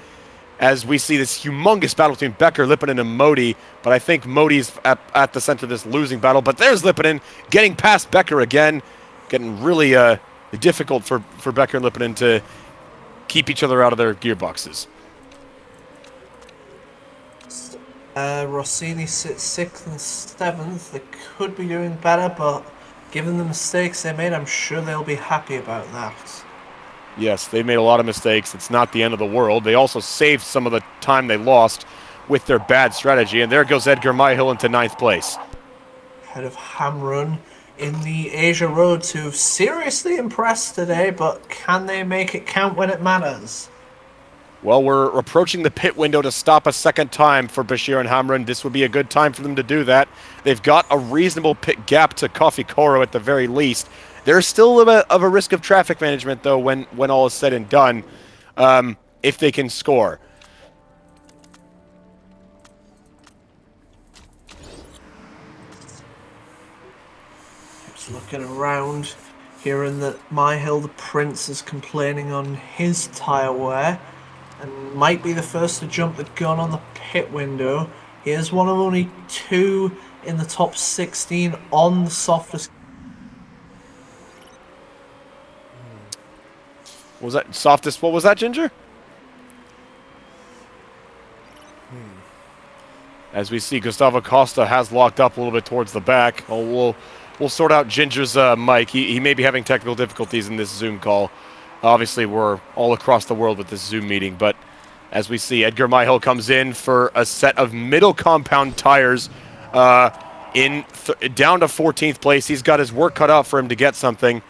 as we see this humongous battle between Becker, Lipponen, and Modi. But I think Modi's at the center of this losing battle. But there's Lipponen getting past Becker again, getting really difficult for Becker and Lipponen to keep each other out of their gearboxes. Rossini sits 6th and 7th. They could be doing better, but given the mistakes they made, I'm sure they'll be happy about that. Yes, they made a lot of mistakes. It's not the end of the world. They also saved some of the time they lost with their bad strategy. And there goes Edgar Myhill into 9th place. Head of Hamrun in the Asia Roads, who've seriously impressed today, but can they make it count when it matters? Well, we're approaching the pit window to stop a second time for Bashir and Hamrun. This would be a good time for them to do that. They've got a reasonable pit gap to Coffee Coro at the very least. There's still a little bit of a risk of traffic management, though, when all is said and done, if they can score. Just looking around, hearing that Myhill, the Prince, is complaining on his tyre wear, and might be the first to jump the gun on the pit window. He is one of only 2 in the top 16 on the softest. What was that? Softest? What was that, Ginger? As we see, Gustavo Costa has locked up a little bit towards the back. Oh, we'll sort out Ginger's mic. He may be having technical difficulties in this Zoom call. Obviously, we're all across the world with this Zoom meeting, but as we see, Edgar Myhill comes in for a set of middle compound tires down to 14th place. He's got his work cut out for him to get something.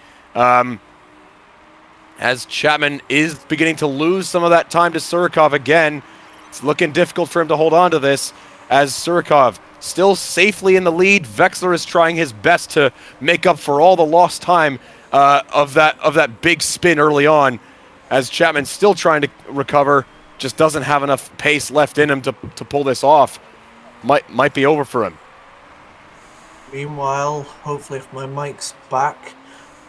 As Chapman is beginning to lose some of that time to Surikov again. It's looking difficult for him to hold on to this, as Surikov still safely in the lead. Vexler is trying his best to make up for all the lost time of that big spin early on, as Chapman's still trying to recover, just doesn't have enough pace left in him to pull this off. Might be over for him. Meanwhile, hopefully if my mic's back,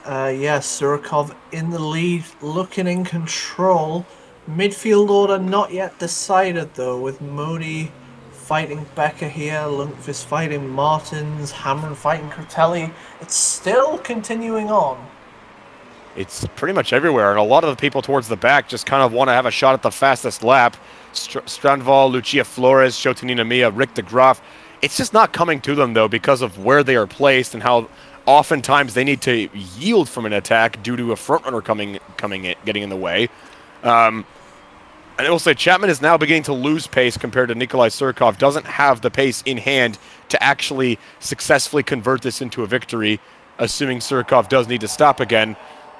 Surikov in the lead, looking in control. Midfield order not yet decided though, with Modi fighting Becker here, Lundqvist fighting Martins, Hamrun fighting Critelli. It's still continuing on. It's pretty much everywhere, and a lot of the people towards the back just kind of want to have a shot at the fastest lap. Strandval, Lucia Flores, Shotanina Mia, Rick de Graaf. It's just not coming to them, though, because of where they are placed and how oftentimes they need to yield from an attack due to a frontrunner getting in the way. And I will say Chapman is now beginning to lose pace compared to Nikolai Surikov. Doesn't have the pace in hand to actually successfully convert this into a victory, assuming Surikov does need to stop again.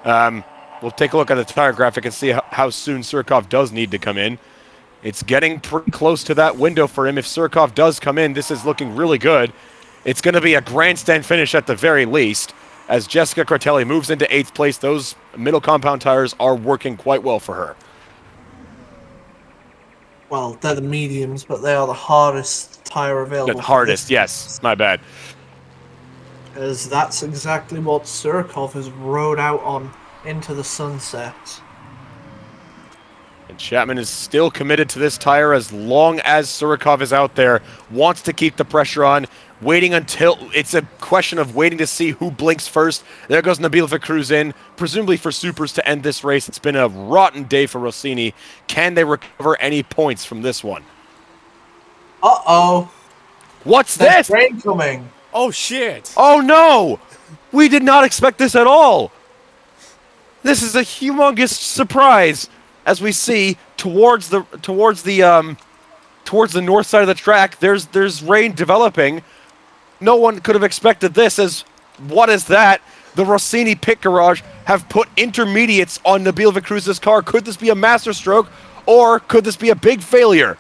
We'll take a look at the tire graphic and see how soon Surikov does need to come in. It's getting pretty close to that window for him. If Surikov does come in, this is looking really good. It's going to be a grandstand finish at the very least. As Jessica Critelli moves into 8th place, those middle compound tires are working quite well for her. Well, they're the mediums, but they are the hardest tire available. The hardest, yes. My bad. As that's exactly what Surikov has rode out on into the sunset. And Chapman is still committed to this tire as long as Surikov is out there. Wants to keep the pressure on. Waiting until... It's a question of waiting to see who blinks first. There goes Nabil Vicruz in, presumably for supers to end this race. It's been a rotten day for Rossini. Can they recover any points from this one? Uh-oh. What's There's this? rain coming. Oh shit! Oh no! We did not expect this at all. This is a humongous surprise as we see towards the north side of the track. There's rain developing. No one could have expected this. As what is that? The Rossini pit garage have put intermediates on Nabil Vicruz's car. Could this be a masterstroke, or could this be a big failure?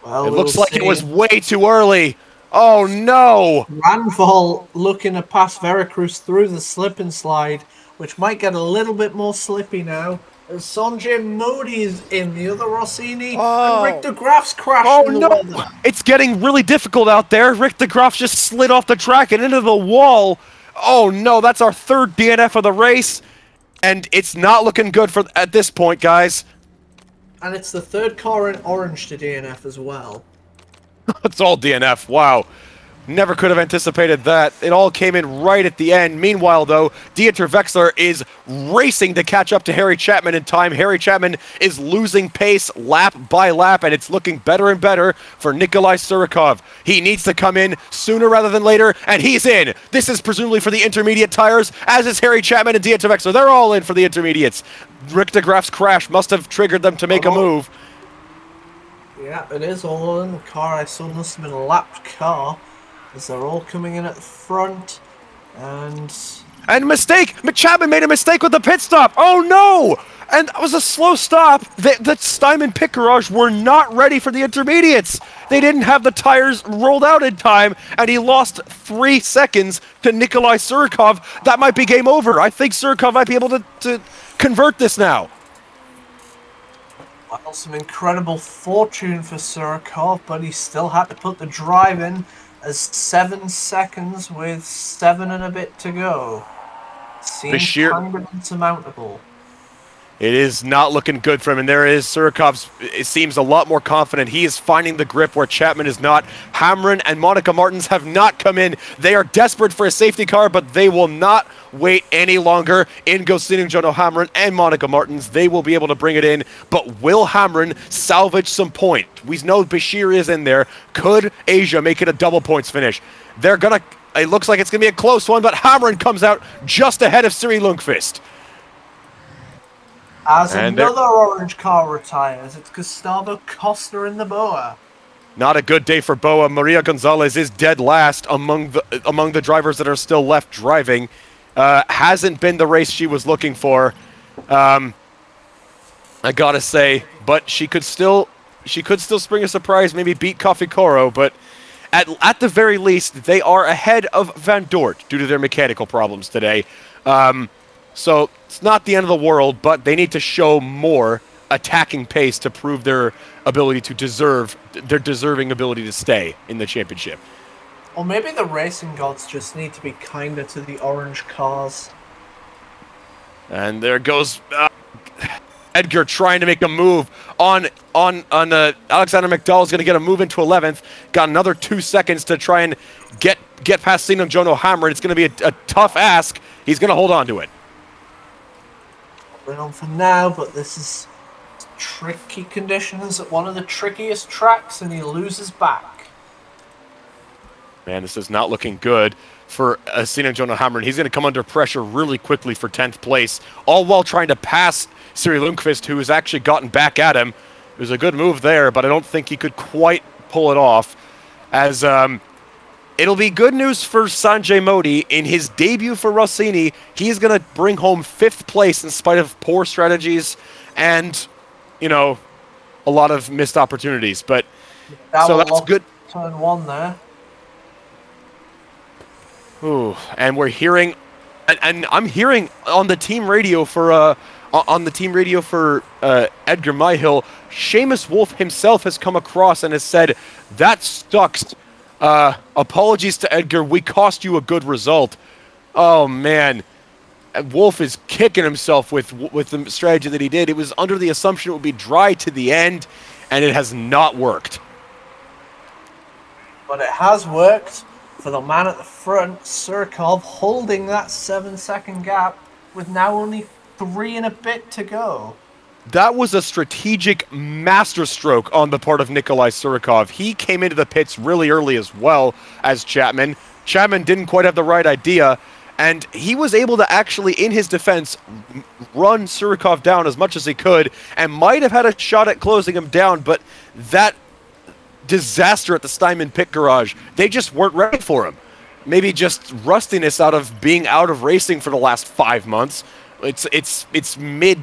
Well, It we'll looks like see. it was way too early. Oh no! Ranval looking to pass Veracruz through the slip and slide, which might get a little bit more slippy now. As Sanjay Modi is in the other Rossini, and Rick de Graaf's crashing Oh the no! weather. It's getting really difficult out there. Rick de Graaf just slid off the track and into the wall. Oh no, that's our third DNF of the race. And it's not looking good for at this point, guys. And it's the third car in orange to DNF as well. It's all DNF. Wow. Never could have anticipated that. It all came in right at the end. Meanwhile, though, Dieter Wechsler is racing to catch up to Harry Chapman in time. Harry Chapman is losing pace lap by lap, and it's looking better and better for Nikolai Surikov. He needs to come in sooner rather than later, and he's in. This is presumably for the intermediate tires, as is Harry Chapman and Dieter Wechsler. They're all in for the intermediates. Rick de Graaf's crash must have triggered them to make a move. Yeah, it is all in. The car I saw must have been a lapped car, as they're all coming in at the front, and mistake! Chapman made a mistake with the pit stop! Oh no! And that was a slow stop. The Steinman pit garage were not ready for the intermediates. They didn't have the tires rolled out in time, and he lost 3 seconds to Nikolai Surikov. That might be game over. I think Surikov might be able to convert this now. well, some incredible fortune for Surikov, but he still had to put the drive in as 7 seconds with 7 and a bit to go. Seems kind of insurmountable. It is not looking good for him, and there is Surikov's. It seems a lot more confident. He is finding the grip where Chapman is not. Hamrin and Monica Martins have not come in. They are desperate for a safety car, but they will not wait any longer. In goes Jono Hamrin and Monica Martins. They will be able to bring it in, but will Hamrin salvage some point? We know Bashir is in there. Could Asia make it a double points finish? They're gonna. It looks like it's gonna be a close one, but Hamrin comes out just ahead of Siri Lundqvist. As another orange car retires, it's Gustavo Costa in the Boa. Not a good day for Boa. Maria Gonzalez is dead last among the drivers that are still left driving. Hasn't been the race she was looking for. I gotta say, but she could still spring a surprise, maybe beat Coffee Coro, but at the very least, they are ahead of Van Dort due to their mechanical problems today. So it's not the end of the world, but they need to show more attacking pace to prove their ability to deserving ability to stay in the championship. Or maybe the racing gods just need to be kinder to the orange cars. And there goes Edgar trying to make a move on Alexander McDowell is going to get a move into 11th. Got another 2 seconds to try and get past Sinam Jono Hammer. It's going to be a tough ask. He's going to hold on to it. We're on for now, but this is tricky conditions at one of the trickiest tracks, and he loses back. Man, this is not looking good for Sinam Jono Hammer. He's going to come under pressure really quickly for 10th place, all while trying to pass Siri Lundqvist, who has actually gotten back at him. It was a good move there, but I don't think he could quite pull it off. As it'll be good news for Sanjay Modi. In his debut for Rossini, he's going to bring home 5th place in spite of poor strategies and, a lot of missed opportunities. But so that's good. Turn 1 there. Ooh, and we're hearing, and I'm hearing on the team radio for Edgar Myhill, Seamus Wolf himself has come across and has said, "That sucks. Apologies to Edgar. We cost you a good result." Oh man, Wolf is kicking himself with the strategy that he did. It was under the assumption it would be dry to the end, and it has not worked. But it has worked for the man at the front, Surikov, holding that 7-second gap with now only 3 and a bit to go. That was a strategic masterstroke on the part of Nikolai Surikov. He came into the pits really early as well as Chapman. Chapman didn't quite have the right idea, and he was able to actually, in his defense, run Surikov down as much as he could, and might have had a shot at closing him down, but that disaster at the Steinman pit garage, they just weren't ready for him. Maybe just rustiness out of being out of racing for the last 5 months. It's mid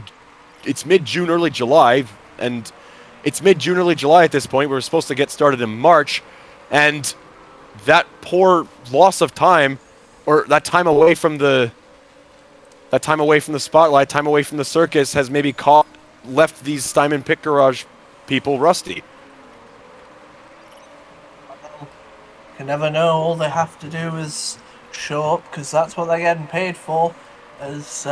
June, early July, and it's mid June, early July at this point. We were supposed to get started in March, and that poor loss of time, or that time away from the spotlight, time away from the circus, has maybe left these Steinman pit garage people rusty. You never know. All they have to do is show up, because that's what they're getting paid for. As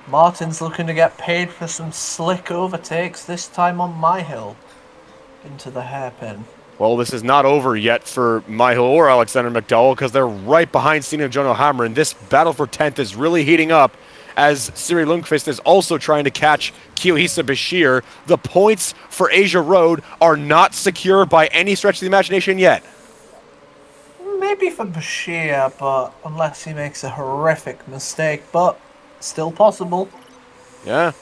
Martin's looking to get paid for some slick overtakes, this time on my hill into the hairpin. Well, this is not over yet for Michael or Alexander McDowell, because they're right behind Sino Jono Hammer, and this battle for 10th is really heating up as Siri Lundqvist is also trying to catch Kiyohisa Bashir. The points for Asia Road are not secure by any stretch of the imagination yet. Maybe for Bashir, but unless he makes a horrific mistake, but still possible. Yeah.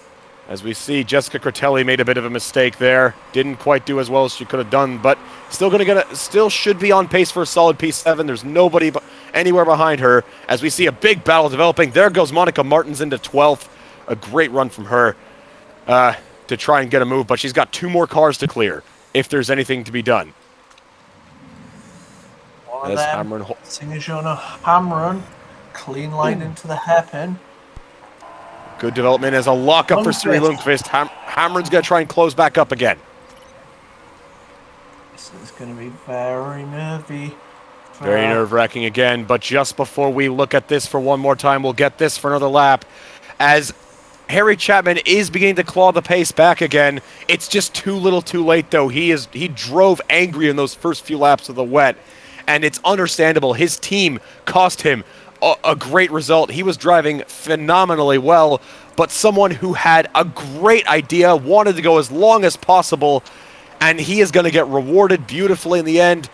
As we see, Jessica Critelli made a bit of a mistake there. Didn't quite do as well as she could have done, but still should be on pace for a solid P7. There's nobody anywhere behind her. As we see a big battle developing, there goes Monica Martins into 12th. A great run from her to try and get a move, but she's got 2 more cars to clear if there's anything to be done. One of them, Singajona Hamrun, clean line into the hairpin. Good development as a lockup for Siri Lundqvist. Hamren's going to try and close back up again. This is going to be very nervy. Very nerve-wracking again, but just before we look at this for one more time, we'll get this for another lap. As Harry Chapman is beginning to claw the pace back again. It's just too little too late, though. He drove angry in those first few laps of the wet, and it's understandable. His team cost him a great result. He was driving phenomenally well, but someone who had a great idea, wanted to go as long as possible, and he is going to get rewarded beautifully in the end,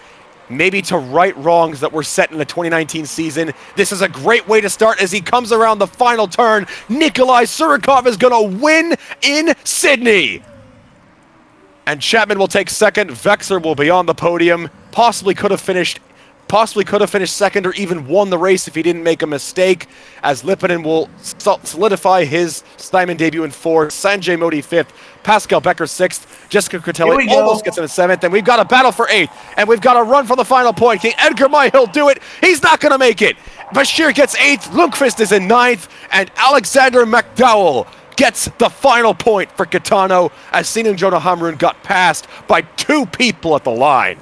maybe to right wrongs that were set in the 2019 season. This is a great way to start as he comes around the final turn. Nikolai Surikov is going to win in Sydney. And Chapman will take second. Vexler will be on the podium. Possibly could have finished second or even won the race if he didn't make a mistake, as Lipinen will solidify his Steinman debut in 4th, Sanjay Modi 5th, Pascal Becker 6th, Jessica Critelli almost gets in 7th, and we've got a battle for 8th, and we've got a run for the final point. Can Edgar Myhill do it? He's not going to make it. Bashir gets 8th, Lundqvist is in 9th, and Alexander McDowell gets the final point for Kitano, as Sinan Jonah Hamrun got passed by 2 people at the line.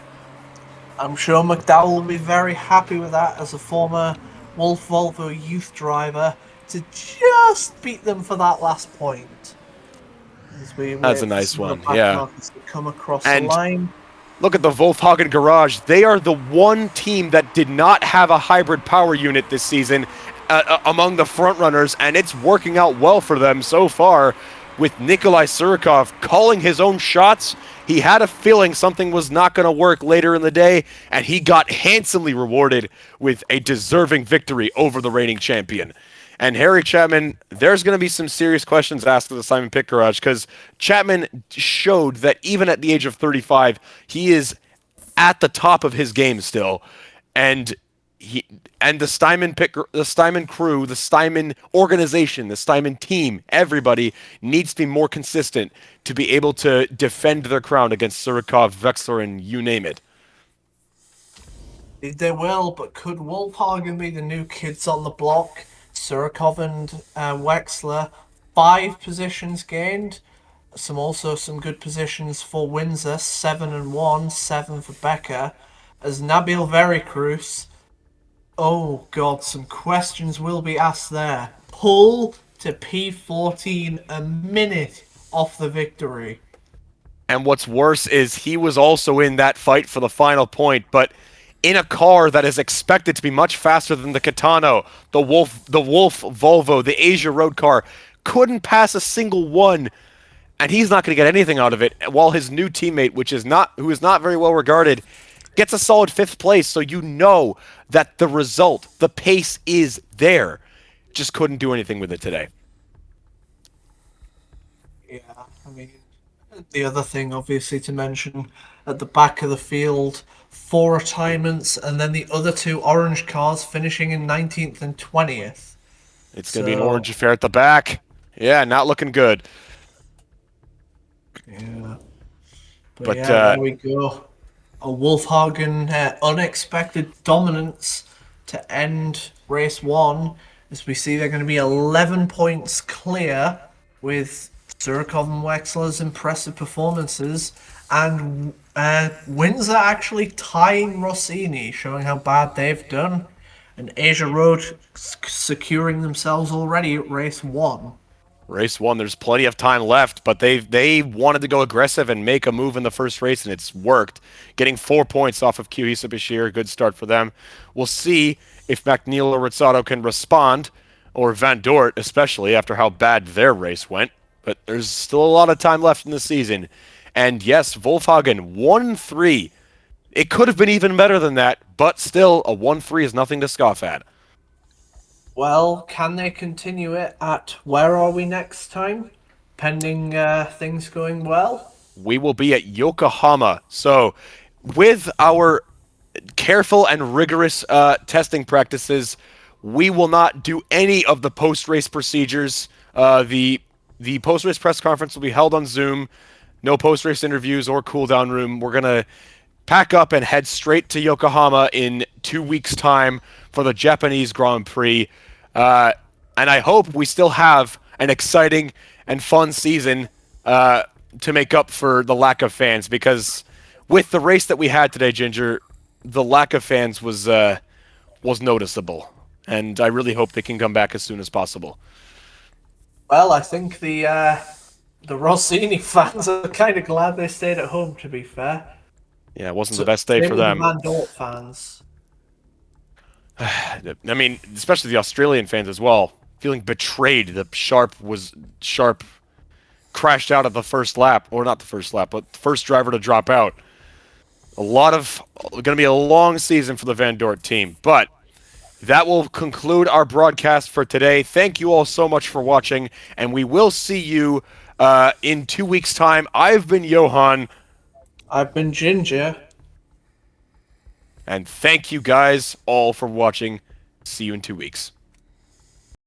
I'm sure McDowell will be very happy with that as a former Wolf Volvo youth driver to just beat them for that last point. That's a nice one, yeah. Come across the line. Look at the Wolfhagen Garage. They are the one team that did not have a hybrid power unit this season among the front runners, and it's working out well for them so far with Nikolai Surikov calling his own shots. He had a feeling something was not going to work later in the day, and he got handsomely rewarded with a deserving victory over the reigning champion. And Harry Chapman, there's going to be some serious questions asked of the Simon Pit Garage, because Chapman showed that even at the age of 35, he is at the top of his game still. And the Steinman crew, the Steinman organization, the Steinman team, everybody needs to be more consistent to be able to defend their crown against Surikov, Vexler, and you name it. They will, but could Wolfhagen be the new kids on the block? Surikov and Wexler, 5 positions gained. Also some good positions for Windsor, 7 and 1, 7 for Becker. As Nabil Vericruz, oh god, some questions will be asked there. Pull to P14 a minute off the victory. And what's worse is he was also in that fight for the final point, but in a car that is expected to be much faster than the Kitano, the Wolf Volvo, the Asia Road car, couldn't pass a single one. and he's not going to get anything out of it. While his new teammate, who is not very well regarded, gets a solid 5th place. So you know that the result, the pace is there. Just couldn't do anything with it today. Yeah, I mean, the other thing, obviously, to mention at the back of the field, 4 retirements, and then the other 2 orange cars finishing in 19th and 20th. It's going to be an So, orange affair at the back. Yeah, not looking good. yeah. But But yeah, there we go. A Wolfhagen unexpected dominance to end race 1. As we see, they're going to be 11 points clear with Surikov and Wexler's impressive performances, and Windsor actually tying Rossini, showing how bad they've done. And Asia Road securing themselves already at race 1. race 1, there's plenty of time left, but they wanted to go aggressive and make a move in the first race, and it's worked. Getting 4 points off of Qhisa Bashir, good start for them. We'll see if McNeil or Rizzato can respond, or Van Dort, especially after how bad their race went. But there's still a lot of time left in the season. And yes, Wolfhagen 1-3. It could have been even better than that, but still, a 1-3 is nothing to scoff at. Well, can they continue it at where are we next time? Pending things going well? We will be at Yokohama. So, with our careful and rigorous testing practices, we will not do any of the post-race procedures. The post-race press conference will be held on Zoom. No post-race interviews or cool-down room. We're gonna pack up and head straight to Yokohama in 2 weeks' time for the Japanese Grand Prix. And I hope we still have an exciting and fun season to make up for the lack of fans, because with the race that we had today, Ginger, the lack of fans was noticeable, and I really hope they can come back as soon as possible. Well, I think the Rossini fans are kind of glad they stayed at home, to be fair. Yeah, it wasn't So, the best day same for with the them. Van Dort fans. I mean, especially the Australian fans as well, feeling betrayed. The Sharp crashed out of the first lap, or not the first lap, but the first driver to drop out. Going to be a long season for the Van Dort team, but that will conclude our broadcast for today. Thank you all so much for watching, and we will see you in 2 weeks' time. I've been Johan, I've been Ginger. and thank you guys all for watching. See you in 2 weeks.